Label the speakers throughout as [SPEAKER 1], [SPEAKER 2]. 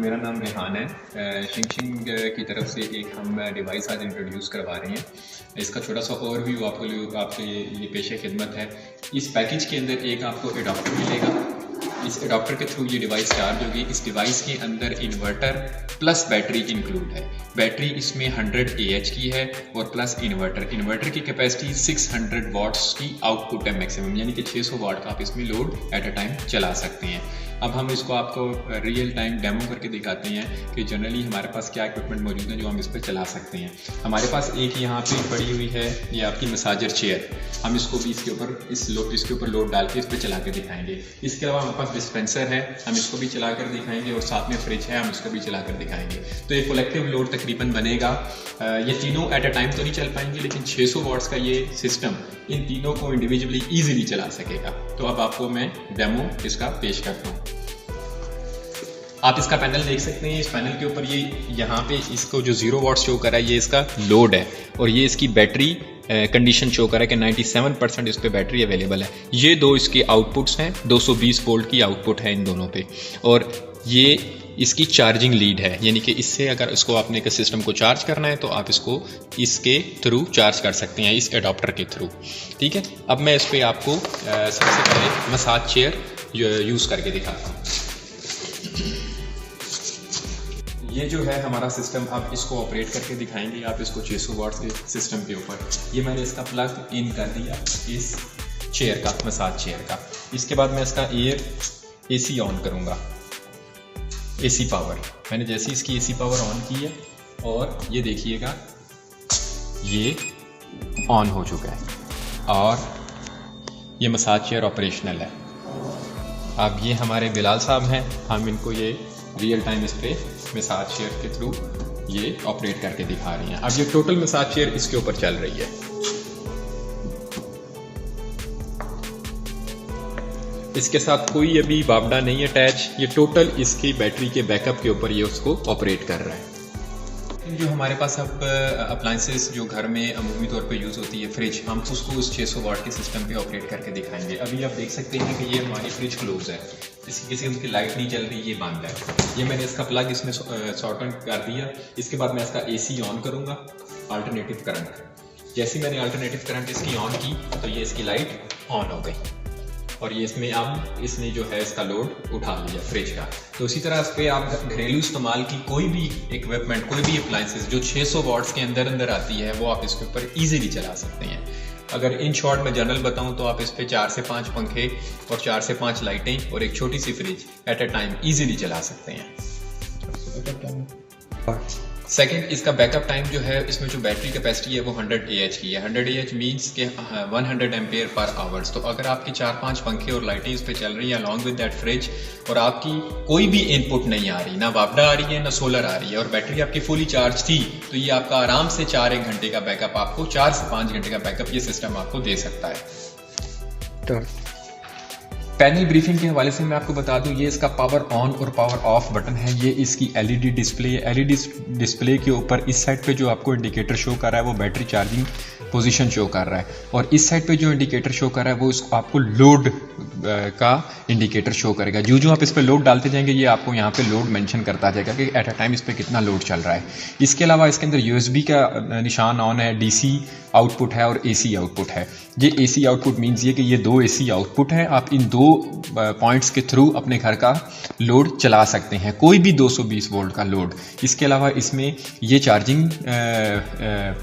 [SPEAKER 1] मेरा नाम रेहान है। शिंग की तरफ से एक हम डिवाइस आज इंट्रोड्यूस करवा रहे हैं। इसका छोटा सा ओवरव्यू आपके लिए पेश खिदमत है। इस पैकेज के अंदर एक आपको एडाप्टर मिलेगा। इस एडाप्टर के थ्रू ये डिवाइस चार्ज होगी। इस डिवाइस के अंदर इन्वर्टर प्लस बैटरी इंक्लूड है। बैटरी इसमें 100 AH की है और प्लस इन्वर्टर की कैपेसिटी 600 वाट्स की आउटपुट है मैक्सिमम, यानी कि 600 वाट का आप इसमें लोड एट अ टाइम चला सकते हैं। अब हम इसको आपको रियल टाइम डेमो करके दिखाते हैं कि जनरली हमारे पास क्या इक्विपमेंट मौजूद है जो हम इस पर चला सकते हैं। हमारे पास एक यहाँ पे पड़ी हुई है ये आपकी मसाजर चेयर। हम इसको भी इसके ऊपर लोड डाल के इस पर चला के दिखाएंगे। इसके अलावा हमारे पास डिस्पेंसर है, हम इसको भी चला कर दिखाएंगे और साथ में फ्रिज है, हम इसको भी चला कर दिखाएंगे। तो एक कलेक्टिव लोड तकरीबन बनेगा। ये तीनों एट अ टाइम तो नहीं चल पाएंगे, लेकिन 600 वाट्स का ये सिस्टम इन तीनों को इंडिविजुअली ईजिली चला सकेगा। तो अब आपको मैं डेमो इसका पेश करता हूँ। आप इसका पैनल देख सकते हैं। इस पैनल के ऊपर ये यहाँ पे इसको जो 0 वाट शो कर रहा है ये इसका लोड है और ये इसकी बैटरी कंडीशन शो कर रहा है कि 97% इस पे बैटरी अवेलेबल है। ये दो इसके आउटपुट्स हैं, 220 वोल्ट की आउटपुट है इन दोनों पे और ये इसकी चार्जिंग लीड है, यानी कि इससे अगर इसको आपने सिस्टम को चार्ज करना है तो आप इसको इसके थ्रू चार्ज कर सकते हैं, इस एडाप्टर के थ्रू। ठीक है, अब मैं इस पर आपको सबसे पहले मसाज चेयर यूज़ करके दिखाता हूँ। ये जो है हमारा सिस्टम, आप इसको ऑपरेट करके दिखाएंगे। आप इसको 600 वाट्स के सिस्टम के ऊपर ये मैंने इसका प्लग इन कर दिया इस चेयर का, मसाज चेयर का। इसके बाद मैं इसका AC ऑन करूँगा, AC पावर। मैंने जैसे इसकी AC पावर ऑन की है और ये देखिएगा ये ऑन हो चुका है और ये मसाज चेयर ऑपरेशनल है। अब ये हमारे बिलाल साहब हैं, हम इनको ये रियल टाइम इस पे मसाज चेयर के थ्रू ये ऑपरेट करके दिखा रही हैं। अब ये टोटल मसाज चेयर इसके ऊपर चल रही है। इसके साथ कोई अभी बावड़ा नहीं अटैच, ये टोटल इसकी बैटरी के बैकअप के ऊपर ये उसको ऑपरेट कर रहा है। जो हमारे पास अब अप्लायंसेस जो घर में अमूमी तौर पे यूज़ होती है, फ्रिज, हम उसको उस 600 वाट के सिस्टम पे ऑपरेट करके दिखाएंगे। अभी आप देख सकते हैं कि ये हमारी फ्रिज क्लोज है, इसी किस्म की लाइट नहीं जल रही, ये बंद है। ये मैंने इसका प्लग इसमें सॉर्ट आउट कर दिया। इसके बाद मैं इसका AC ऑन करूँगा, अल्टरनेटिव करंट। जैसे मैंने अल्टरनेटिव करंट इसकी ऑन की तो ये इसकी लाइट ऑन हो गई और ये इसमें अब इसने जो है इसका लोड उठा लिया फ्रिज का। तो इसी तरह इस पर आप घरेलू इस्तेमाल की कोई भी इक्विपमेंट, कोई भी अप्लायंसेस जो 600 वाट्स के अंदर आती है वो आप इसके ऊपर ईजिली चला सकते हैं। अगर इन शॉर्ट में जनरल बताऊं तो आप इस पे 4 से 5 पंखे और 4 से 5 लाइटें और एक छोटी सी fridge at a time easily चला सकते हैं। सेकंड, इसका बैकअप टाइम जो है, इसमें जो बैटरी कैपेसिटी है वो 100 AH की है। 100 AH मीन्स के 100 एम्पेयर पर आवर्स। तो अगर आपके 4-5 पंखे और लाइटें इस पे चल रही हैं अलॉन्ग विद दैट फ्रिज और आपकी कोई भी इनपुट नहीं आ रही, ना वापडा आ रही है ना सोलर आ रही है और बैटरी आपकी फुली चार्ज थी, तो ये आपका आराम से 4-1 घंटे का बैकअप, आपको 4 से 5 घंटे का बैकअप ये सिस्टम आपको दे सकता है। पैनल ब्रीफिंग के हवाले से मैं आपको बता दूं, ये इसका पावर ऑन और पावर ऑफ बटन है। ये इसकी LED डिस्प्ले है। LED डिस्प्ले के ऊपर इस साइड पे जो आपको इंडिकेटर शो कर रहा है वो बैटरी चार्जिंग पोजीशन शो कर रहा है और इस साइड पे जो इंडिकेटर शो कर रहा है वो इसको आपको लोड का इंडिकेटर शो करेगा। जो आप इस पे लोड डालते जाएंगे ये आपको यहाँ पे लोड मेंशन करता जाएगा कि एट अ टाइम इस पे कितना लोड चल रहा है। इसके अलावा इसके अंदर USB का निशान ऑन है, DC आउटपुट है और AC आउटपुट है। ये AC आउटपुट मीन्स ये कि ये 2 AC आउटपुट है। आप इन 2 पॉइंट्स के थ्रू अपने घर का लोड चला सकते हैं, कोई भी 220 वोल्ट का लोड। इसके अलावा इसमें ये चार्जिंग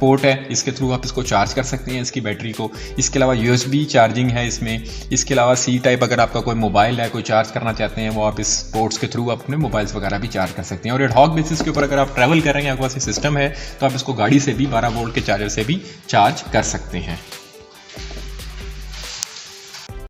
[SPEAKER 1] पोर्ट है, इसके थ्रू आप इसको चार्ज कर सकते हैं इसकी बैटरी को। इसके अलावा USB चार्जिंग है इसमें। इसके अलावा C टाइप, अगर आपका कोई मोबाइल है, कोई चार्ज करना चाहते हैं, वो आप इस पोर्ट्स के थ्रू अपने मोबाइल्स वगैरह भी चार्ज कर सकते हैं। और एडहॉक बेसिस के ऊपर अगर आप ट्रैवल कर रहे हैं, आपके पास सिस्टम है, तो आप इसको गाड़ी से भी 12 वोल्ट के चार्जर से भी चार्ज कर सकते हैं।